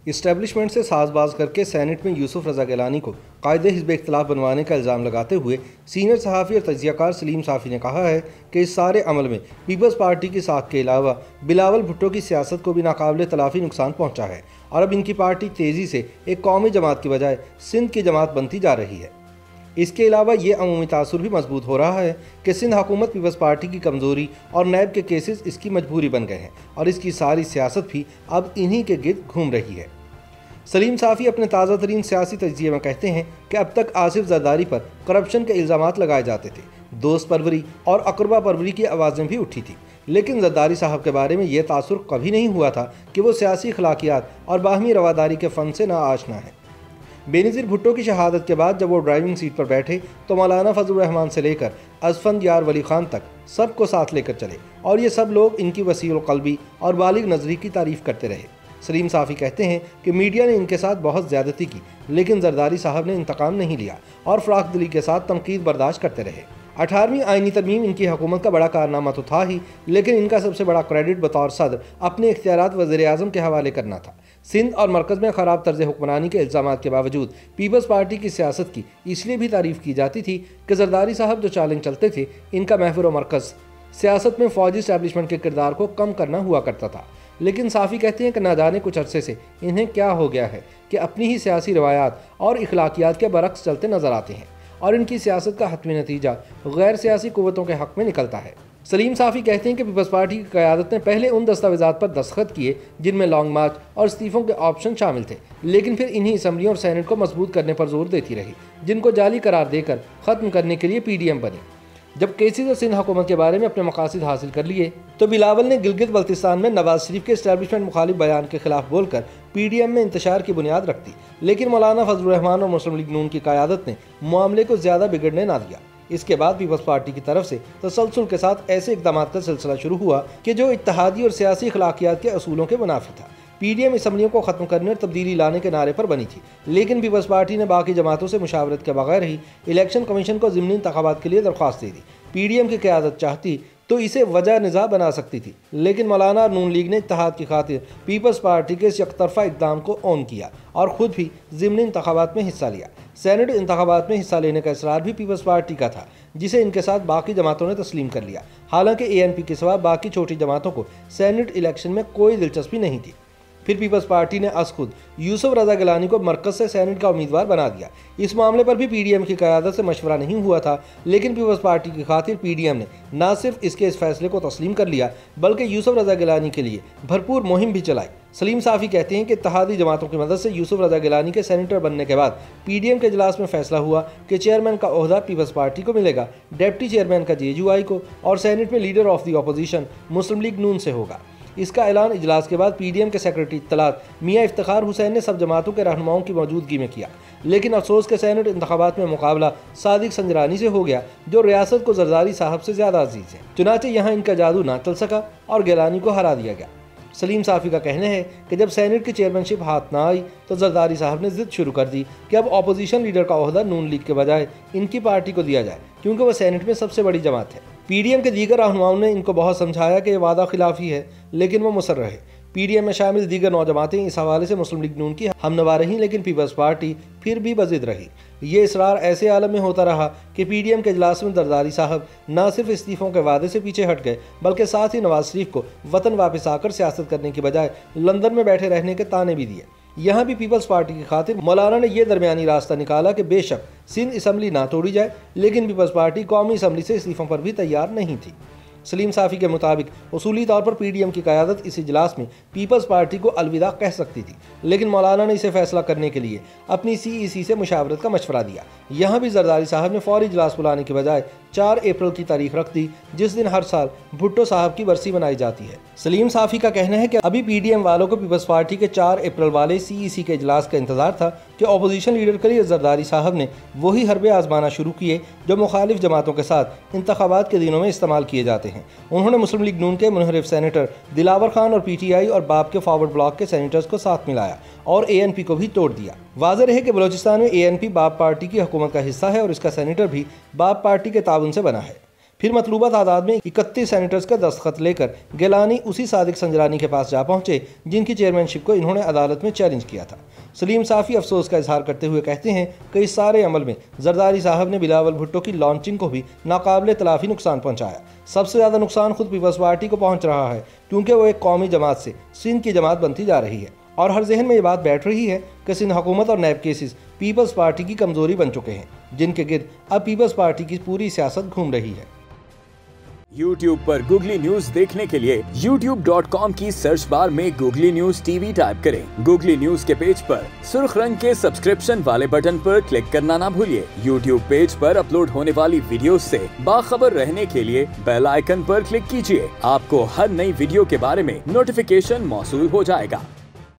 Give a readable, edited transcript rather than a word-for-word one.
Establishment से साजबाज करके senate में यूसुफ रजा गिलानी को कायदे हिज़्ब इख्तिलाफ बनवाने का इल्ज़ाम लगाते हुए सीनियर सहाफ़ी और तजियाकार सलीम साफ़ी ने कहा है कि इस सारे अमल में पीपल्स पार्टी की साख के अलावा बिलावल भुट्टो की सियासत को भी नाकाबिल तलाफ़ी नुकसान पहुँचा है और अब इनकी पार्टी तेज़ी से एक कौमी जमात की बजाय सिंध की जमात बनती जा रही है। इसके अलावा ये अमूमी तासुर भी मजबूत हो रहा है कि सिंध हुकूमत पीपल्स पार्टी की कमज़ोरी और नैब के केसेस इसकी मजबूरी बन गए हैं और इसकी सारी सियासत भी अब इन्हीं के गिर्द घूम रही है। सलीम साफ़ी अपने ताज़ा तरीन सियासी तजिए में कहते हैं कि अब तक आसिफ जरदारी पर करप्शन के इल्ज़ामात लगाए जाते थे, दोस्त परवरी और अकरबा परवरी की आवाज़ें भी उठी थी, लेकिन जरदारी साहब के बारे में यह तासुर कभी नहीं हुआ था कि वो सियासी अखलाकियात और बाहमी रवादारी के फ़न से नाआशना है। बेनज़ीर भुट्टो की शहादत के बाद जब वो ड्राइविंग सीट पर बैठे तो मौलाना फजलुर रहमान से लेकर अज़फंद यार वली खान तक सबको साथ लेकर चले और ये सब लोग इनकी वसीउल क़ल्बी और बालिग नज़री की तारीफ़ करते रहे। सलीम साफ़ी कहते हैं कि मीडिया ने इनके साथ बहुत ज़्यादती की, लेकिन जरदारी साहब ने इंतकाम नहीं लिया और फ़राख दिली के साथ तनकीद बर्दाश्त करते रहे। 18वीं आइनी तरमीम इनकी हुकूमत का बड़ा कारनामा तो था ही, लेकिन इनका सबसे बड़ा क्रेडिट बतौर सदर अपने इख्तियारात वज़ीर-ए-आज़म के हवाले करना था। सिंध और मरकज़ में ख़राब तर्ज हुक्मरानी के इल्ज़ामात के बावजूद पीपल्स पार्टी की सियासत की इसलिए भी तारीफ़ की जाती थी कि जरदारी साहब जो चालें चलते थे, इनका महवर मरकज़ सियासत में फ़ौजी इस्टेब्लिशमेंट के किरदार को कम करना हुआ करता था। लेकिन साफ़ी कहते हैं कि न जाने कुछ अरसे से इन्हें क्या हो गया है कि अपनी ही सियासी रवायात और इखलाकियात के बरक्स चलते नज़र आते हैं और इनकी सियासत का हतमी नतीजा गैर सियासी क़ुव्वतों के हक़ में निकलता है। सलीम साफ़ी कहते हैं कि पीपल्स पार्टी की क़यादत ने पहले उन दस्तावेज़ात पर दस्तखत किए जिनमें लॉन्ग मार्च और इस्तीफ़ों के ऑप्शन शामिल थे, लेकिन फिर इन्हीं असम्बलियों और सेनेट को मजबूत करने पर जोर देती रही, जिनको जाली करार देकर ख़त्म करने के लिए PDM बनी। जब केसीज और सिंध हुकूमत के बारे में अपने मकासद हासिल कर लिए तो बिलावल ने गिलगित बल्तिस्तान में नवाज शरीफ के इस्टेब्लिशमेंट मुखालिफ बयान के खिलाफ बोलकर PDM में इंतशार की बुनियाद रख दी, लेकिन मौलाना फजलुर रहमान और मुस्लिम लीग नून की क़यादत ने मामले को ज़्यादा बिगड़ने ना दिया। इसके बाद पीपल्स पार्टी की तरफ से तसलसल के साथ ऐसे इक़दामात का सिलसिला शुरू हुआ कि जो इत्तेहादी और सियासी अखलाकियात के असूलों के मुनाफी था। PDM असम्बलियों को ख़त्म करने और तब्दीली लाने के नारे पर बनी थी, लेकिन पीपल्स पार्टी ने बाकी जमातों से मुशावरत के बगैर ही इलेक्शन कमीशन को ज़िमनी इंतखाबात के लिए दरख्वास्त दे दी। PDM की क़यादत चाहती तो इसे वजह निज़ा बना सकती थी, लेकिन मौलाना और नून लीग ने इत्तेहाद की खातिर पीपल्स पार्टी के इस यकतरफा इक़दाम को ऑन किया और ख़ुद भी ज़िमनी इंतखाबात में हिस्सा लिया। सेनेट इंतखाबात में हिस्सा लेने का इसरार भी पीपल्स पार्टी का था, जिसे इनके साथ बाकी जमातों ने तस्लीम कर लिया। हालांकि ANP के सिवा बाकी छोटी जमातों को सेनेट इलेक्शन में कोई दिलचस्पी नहीं थी। फिर पीपल्स पार्टी ने खुद यूसुफ रजा गिलानी को मरकज़ से सेनेट का उम्मीदवार बना दिया। इस मामले पर भी PDM की क़यादत से मशवरा नहीं हुआ था, लेकिन पीपल्स पार्टी की खातिर PDM ने न सिर्फ इसके इस फैसले को तस्लीम कर लिया बल्कि यूसुफ रजा गिलानी के लिए भरपूर मुहिम भी चलाई। सलीम साफ़ी कहते हैं कि इत्तेहादी जमातों की मदद से यूसुफ रजा गिलानी के सेनेटर बनने के बाद PDM के इजलास में फैसला हुआ कि चेयरमैन का ओहदा पीपल्स पार्टी को मिलेगा, डिप्टी चेयरमैन का JUI को और सेनेट में leader of the opposition Muslim League Noon से होगा। इसका ऐलान इजलास के बाद PDM के सेक्रेटरी इत्तलात मियाँ इफ्तिखार हुसैन ने सब जमातों के रहनुमाओं की मौजूदगी में किया, लेकिन अफसोस के सेनेट इंतखाबात में मुकाबला सादिक संजरानी से हो गया, जो रियासत को जरदारी साहब से ज़्यादा अजीज़ है। चुनाचे यहाँ इनका जादू ना चल सका और गिलानी को हरा दिया गया। सलीम साफ़ी का कहना है कि जब सेनेट की चेयरमैनशिप हाथ ना आई तो जरदारी साहब ने जिद शुरू कर दी कि अब अपोजिशन लीडर का ओहदा नून लीग के बजाय इनकी पार्टी को दिया जाए, क्योंकि वह सेनेट में सबसे बड़ी जमात है। PDM के दीगर रहनुमाओं ने इनको बहुत समझाया कि यह वादा खिलाफी है, लेकिन वो मुसर रहे। PDM में शामिल दीगर नौजमातें इस हवाले से मुस्लिम लीग नून की हमनवा रहीं, लेकिन पीपल्स पार्टी फिर भी बजिद रही। ये इसरार ऐसे आलम में होता रहा कि PDM के इजलास में जरदारी साहब न सिर्फ इस्तीफ़ों के वादे से पीछे हट गए, बल्कि साथ ही नवाज शरीफ को वतन वापस आकर सियासत करने की बजाय लंदन में बैठे रहने के ताने भी दिए। यहाँ भी पीपल्स पार्टी की खातिर मौलाना ने यह दरमियानी रास्ता निकाला कि बेशक सिंध असम्बली ना तोड़ी जाए, लेकिन पीपल्स पार्टी कौमी असम्बली से इस्तीफ़ों पर भी तैयार नहीं थी। सलीम साफ़ी के मुताबिक उसूली तौर पर PDM की क़यादत इस इजलास में पीपल्स पार्टी को अलविदा कह सकती थी, लेकिन मौलाना ने इसे फैसला करने के लिए अपनी CEC से मुशावरत का मशवरा दिया। यहाँ भी जरदारी साहब ने फौरी इजलास बुलाने के बजाय 4 अप्रैल की तारीख रख दी, जिस दिन हर साल भुट्टो साहब की बरसी मनाई जाती है। सलीम साफ़ी का कहना है कि अभी PDM वालों को पीपल्स पार्टी के 4 अप्रैल वाले CEC के इजलास का इंतजार था कि अपोजिशन लीडर के लिए जरदारी साहब ने वही हरबे आजमाना शुरू किए जो मुखालिफ जमातों के साथ इंतखाबात के दिनों में इस्तेमाल किए जाते हैं। उन्होंने मुस्लिम लीग नून के मुनहरिफ सेनेटर दिलावर खान और PTI और बाप के फॉरवर्ड ब्लॉक के सेनेटर्स को साथ मिलाया और ANP को भी तोड़ दिया। वाज़ेह है कि बलोचिस्तान में ANP बाप पार्टी की हुकूमत का हिस्सा है और इसका सेनेटर भी बाप पार्टी के ताउन से बना है। फिर मतलूबा तादाद में 31 सेनेटर्स का दस्तखत लेकर गिलानी उसी सादिक संजरानी के पास जा पहुंचे जिनकी चेयरमैनशिप को इन्होंने अदालत में चैलेंज किया था। सलीम साफ़ी अफसोस का इजहार करते हुए कहते हैं कि इस सारे अमल में जरदारी साहब ने बिलावल भुट्टो की लॉन्चिंग को भी नाकाबिले तलाफी नुकसान पहुंचाया। सबसे ज़्यादा नुकसान खुद पीपल्स पार्टी को पहुंच रहा है, क्योंकि वो एक कौमी जमात से सिंध की जमात बनती जा रही है और हर जहन में ये बात बैठ रही है कि सिंध हुकूमत और नैब केसेस पीपल्स पार्टी की कमजोरी बन चुके हैं, जिनके गिर्द अब पीपल्स पार्टी की पूरी सियासत घूम रही है। YouTube पर गूगली न्यूज देखने के लिए youtube.com की सर्च बार में गूगली न्यूज टीवी टाइप करें। गूगली न्यूज के पेज पर सुर्ख रंग के सब्सक्रिप्शन वाले बटन पर क्लिक करना ना भूलिए। YouTube पेज पर अपलोड होने वाली वीडियोस से बाखबर रहने के लिए बेल आइकन पर क्लिक कीजिए। आपको हर नई वीडियो के बारे में नोटिफिकेशन मौसूल हो जाएगा।